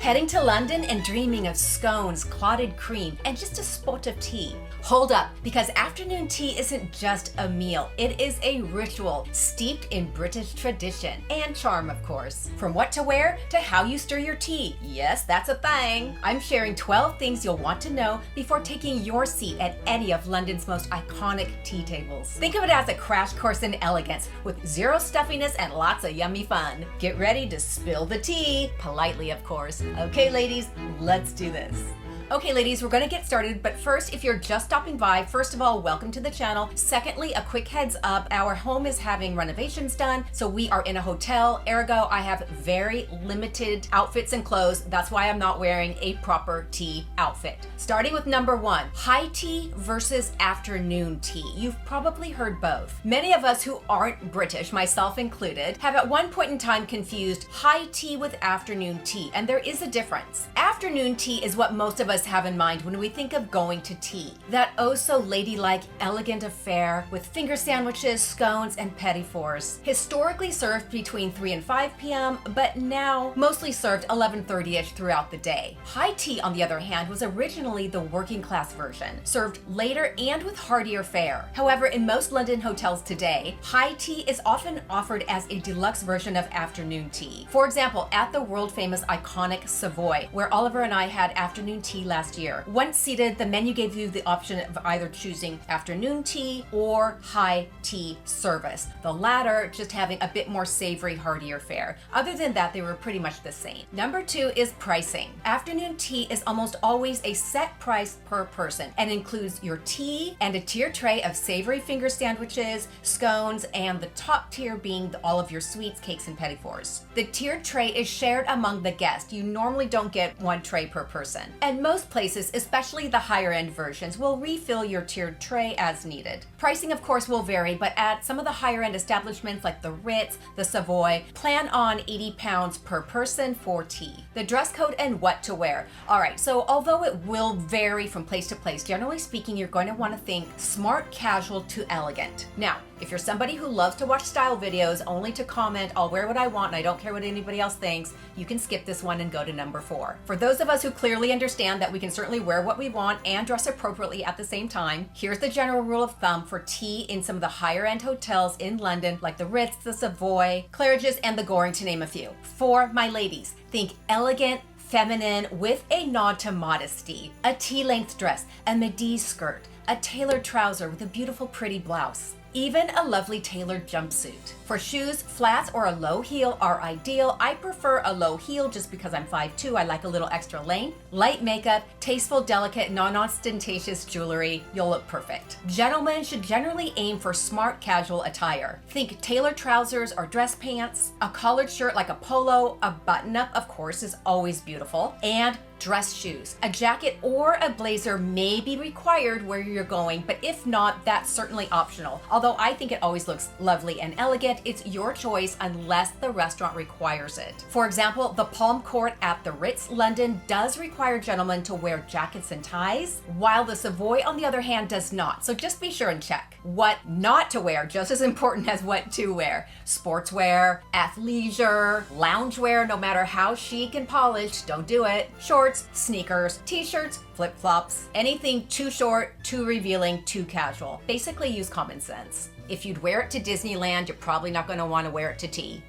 Heading to London and dreaming of scones, clotted cream, and just a spot of tea? Hold up, because afternoon tea isn't just a meal, it is a ritual steeped in British tradition and charm, of course. From what to wear to how you stir your tea. Yes, that's a thing. I'm sharing 12 things you'll want to know before taking your seat at any of London's most iconic tea tables. Think of it as a crash course in elegance with zero stuffiness and lots of yummy fun. Get ready to spill the tea, politely of course. Okay ladies, let's do this. Okay ladies, we're gonna get started, but first, if you're just stopping by, first of all, welcome to the channel. Secondly, a quick heads up, our home is having renovations done, so we are in a hotel, ergo I have very limited outfits and clothes. That's why I'm not wearing a proper tea outfit. Starting with number one, high tea versus afternoon tea. You've probably heard both. Many of us who aren't British, myself included, have at one point in time confused high tea with afternoon tea, and there is a difference. Afternoon tea is what most of us have in mind when we think of going to tea. That oh so ladylike, elegant affair with finger sandwiches, scones, and petit fours. Historically served between 3 and 5 p.m., but now mostly served 11:30ish throughout the day. High tea, on the other hand, was originally the working class version, served later and with heartier fare. However, in most London hotels today, high tea is often offered as a deluxe version of afternoon tea. For example, at the world famous iconic Savoy, where Oliver and I had afternoon tea last year. Once seated, the menu gave you the option of either choosing afternoon tea or high tea service. The latter just having a bit more savory, heartier fare. Other than that, they were pretty much the same. Number two is pricing. Afternoon tea is almost always a set price per person and includes your tea and a tier tray of savory finger sandwiches, scones, and the top tier being all of your sweets, cakes, and petit fours. The tiered tray is shared among the guests. You normally don't get one tray per person. And most places, especially the higher end versions, will refill your tiered tray as needed. Pricing, of course, will vary, but at some of the higher end establishments like the Ritz, the Savoy, plan on £80 per person for tea. The dress code and what to wear. All right, so although it will vary from place to place, generally speaking, you're going to want to think smart casual to elegant. Now, if you're somebody who loves to watch style videos only to comment, I'll wear what I want and I don't care what anybody else thinks, you can skip this one and go to number 4. For those of us who clearly understand that we can certainly wear what we want and dress appropriately at the same time, here's the general rule of thumb for tea in some of the higher end hotels in London, like the Ritz, the Savoy, Claridge's, and the Goring, to name a few. For my ladies, think elegant, feminine with a nod to modesty. A tea-length dress, a midi skirt, a tailored trouser with a beautiful pretty blouse. Even a lovely tailored jumpsuit. For shoes, flats or a low heel are ideal. I prefer a low heel just because I'm 5'2". I like a little extra length. Light makeup, tasteful, delicate, non-ostentatious jewelry. You'll look perfect. Gentlemen should generally aim for smart casual attire. Think tailored trousers or dress pants, a collared shirt like a polo, a button-up, of course, is always beautiful, and dress shoes. A jacket or a blazer may be required where you're going, but if not, that's certainly optional. Although I think it always looks lovely and elegant, it's your choice unless the restaurant requires it. For example, the Palm Court at the Ritz London does require gentlemen to wear jackets and ties, while the Savoy, on the other hand, does not. So just be sure and check. What not to wear, just as important as what to wear. Sportswear, athleisure, loungewear, no matter how chic and polished, don't do it. Shorts, sneakers, t-shirts, flip-flops, anything too short, too revealing, too casual. Basically use common sense. If you'd wear it to Disneyland, you're probably not going to want to wear it to tea.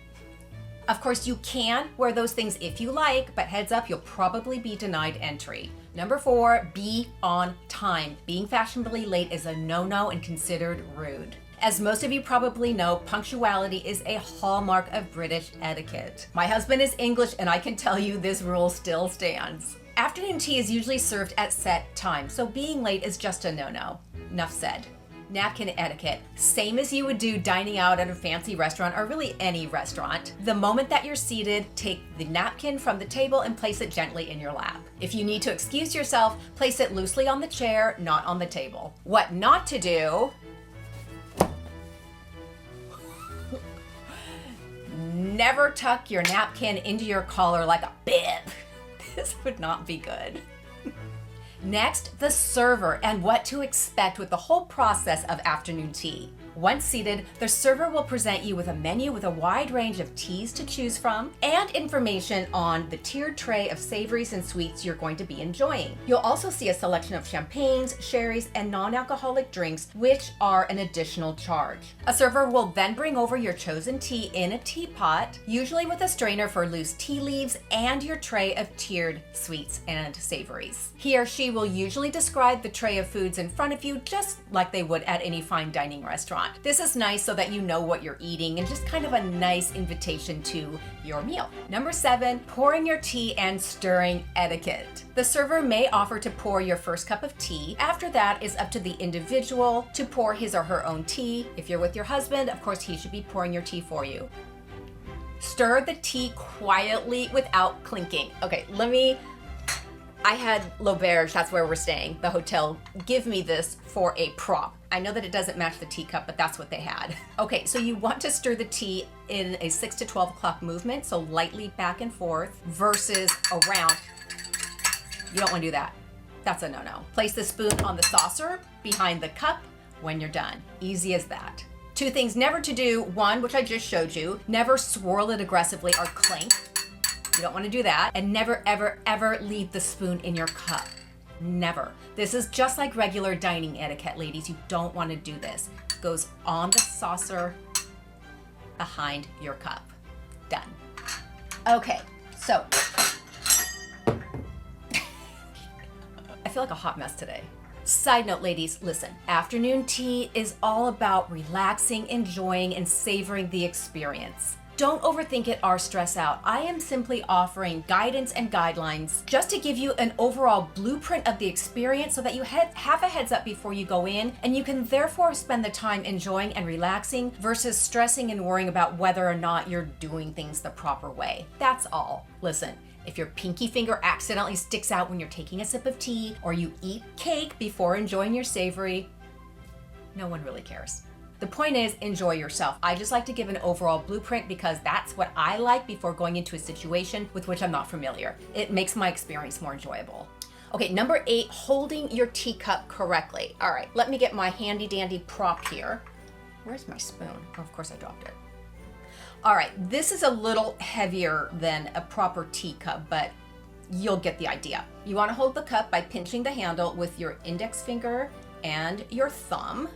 Of course, you can wear those things if you like, but heads up, you'll probably be denied entry. Number 4, be on time. Being fashionably late is a no-no and considered rude. As most of you probably know, punctuality is a hallmark of British etiquette. My husband is English and I can tell you this rule still stands. Afternoon tea is usually served at set time, so being late is just a no-no. Enough said. Napkin etiquette. Same as you would do dining out at a fancy restaurant or really any restaurant. The moment that you're seated, take the napkin from the table and place it gently in your lap. If you need to excuse yourself, place it loosely on the chair, not on the table. What not to do: never tuck your napkin into your collar like a bib. This would not be good. Next, the server and what to expect with the whole process of afternoon tea. Once seated, the server will present you with a menu with a wide range of teas to choose from and information on the tiered tray of savories and sweets you're going to be enjoying. You'll also see a selection of champagnes, sherries, and non-alcoholic drinks, which are an additional charge. A server will then bring over your chosen tea in a teapot, usually with a strainer for loose tea leaves, and your tray of tiered sweets and savories. He or she will usually describe the tray of foods in front of you just like they would at any fine dining restaurant. This is nice so that you know what you're eating and just kind of a nice invitation to your meal. Number 7, pouring your tea and stirring etiquette. The server may offer to pour your first cup of tea. After that, it's up to the individual to pour his or her own tea. If you're with your husband, of course, he should be pouring your tea for you. Stir the tea quietly without clinking. Okay, I had L'Auberge, that's where we're staying, the hotel, give me this for a prop. I know that it doesn't match the teacup, but that's what they had. Okay, so you want to stir the tea in a 6 to 12 o'clock movement, so lightly back and forth versus around. You don't want to do that. That's a no-no. Place the spoon on the saucer behind the cup when you're done. Easy as that. 2 things never to do. 1, which I just showed you, never swirl it aggressively or clink. You don't want to do that. And never, ever, ever leave the spoon in your cup. Never. This is just like regular dining etiquette, ladies. You don't want to do this. It goes on the saucer behind your cup. Done. Okay, so I feel like a hot mess today. Side note, ladies, listen, afternoon tea is all about relaxing, enjoying, and savoring the experience. Don't overthink it or stress out. I am simply offering guidance and guidelines just to give you an overall blueprint of the experience so that you have a heads up before you go in, and you can therefore spend the time enjoying and relaxing versus stressing and worrying about whether or not you're doing things the proper way. That's all. Listen, if your pinky finger accidentally sticks out when you're taking a sip of tea, or you eat cake before enjoying your savory, no one really cares. The point is, enjoy yourself. I just like to give an overall blueprint because that's what I like before going into a situation with which I'm not familiar. It makes my experience more enjoyable. Okay, number 8, holding your teacup correctly. All right, let me get my handy dandy prop here. Where's my spoon? Oh, of course I dropped it. All right, this is a little heavier than a proper teacup, but you'll get the idea. You want to hold the cup by pinching the handle with your index finger and your thumb,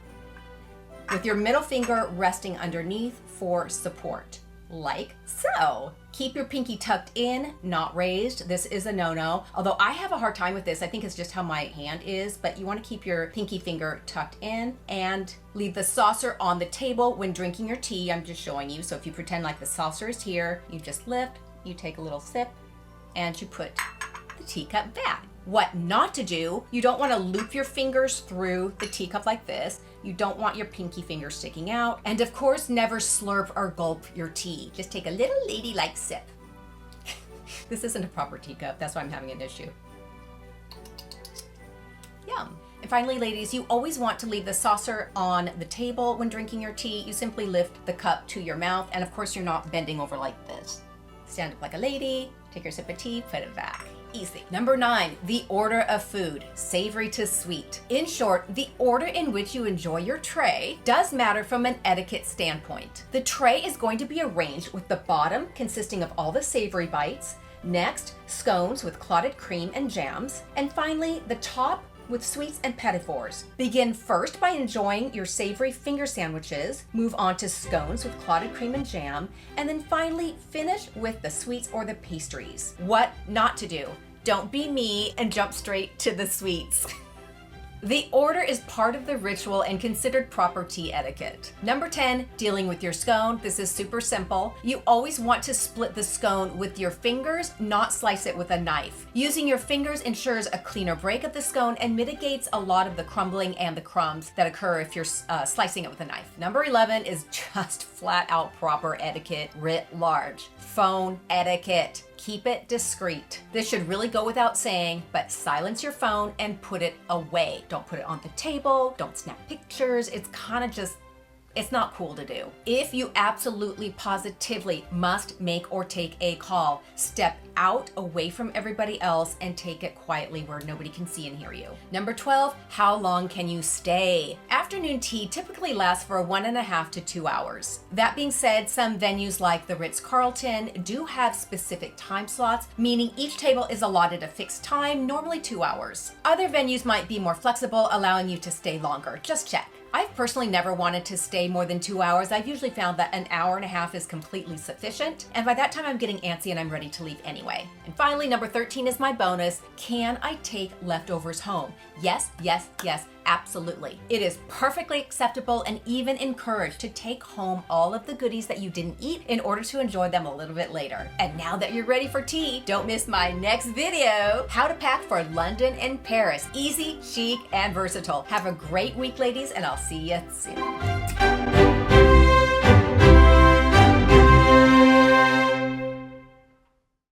with your middle finger resting underneath for support, like so. Keep your pinky tucked in, not raised. This is a no-no. Although I have a hard time with this, I think it's just how my hand is, but you want to keep your pinky finger tucked in and leave the saucer on the table when drinking your tea. I'm just showing you. So if you pretend like the saucer is here, you just lift, you take a little sip, and you put the teacup back. What not to do, you don't want to loop your fingers through the teacup like this. You don't want your pinky finger sticking out. And of course, never slurp or gulp your tea. Just take a little ladylike sip. This isn't a proper teacup, that's why I'm having an issue. Yum. And finally, ladies, you always want to leave the saucer on the table when drinking your tea. You simply lift the cup to your mouth, and of course, you're not bending over like this. Stand up like a lady, take your sip of tea, put it back. Easy. Number 9, the order of food, savory to sweet. In short, the order in which you enjoy your tray does matter from an etiquette standpoint. The tray is going to be arranged with the bottom consisting of all the savory bites, next, scones with clotted cream and jams, and finally, the top with sweets and petit fours. Begin first by enjoying your savory finger sandwiches, move on to scones with clotted cream and jam, and then finally finish with the sweets or the pastries. What not to do? Don't be me and jump straight to the sweets. The order is part of the ritual and considered proper tea etiquette. Number 10, dealing with your scone. This is super simple. You always want to split the scone with your fingers, not slice it with a knife. Using your fingers ensures a cleaner break of the scone and mitigates a lot of the crumbling and the crumbs that occur if you're slicing it with a knife. Number 11 is just flat out proper etiquette writ large. Phone etiquette. Keep it discreet. This should really go without saying, but silence your phone and put it away. Don't put it on the table. Don't snap pictures. It's kind of just It's not cool to do. If you absolutely positively must make or take a call, step out away from everybody else and take it quietly where nobody can see and hear you. Number 12, how long can you stay? Afternoon tea typically lasts for 1.5 to 2 hours. That being said, some venues like the Ritz-Carlton do have specific time slots, meaning each table is allotted a fixed time, normally 2 hours. Other venues might be more flexible, allowing you to stay longer. Just check. I've personally never wanted to stay more than 2 hours. I've usually found that an hour and a half is completely sufficient. And by that time, I'm getting antsy and I'm ready to leave anyway. And finally, number 13 is my bonus. Can I take leftovers home? Yes, yes, yes, absolutely. It is perfectly acceptable and even encouraged to take home all of the goodies that you didn't eat in order to enjoy them a little bit later. And now that you're ready for tea, don't miss my next video, how to pack for London and Paris. Easy, chic, and versatile. Have a great week, ladies, and I'll see you soon.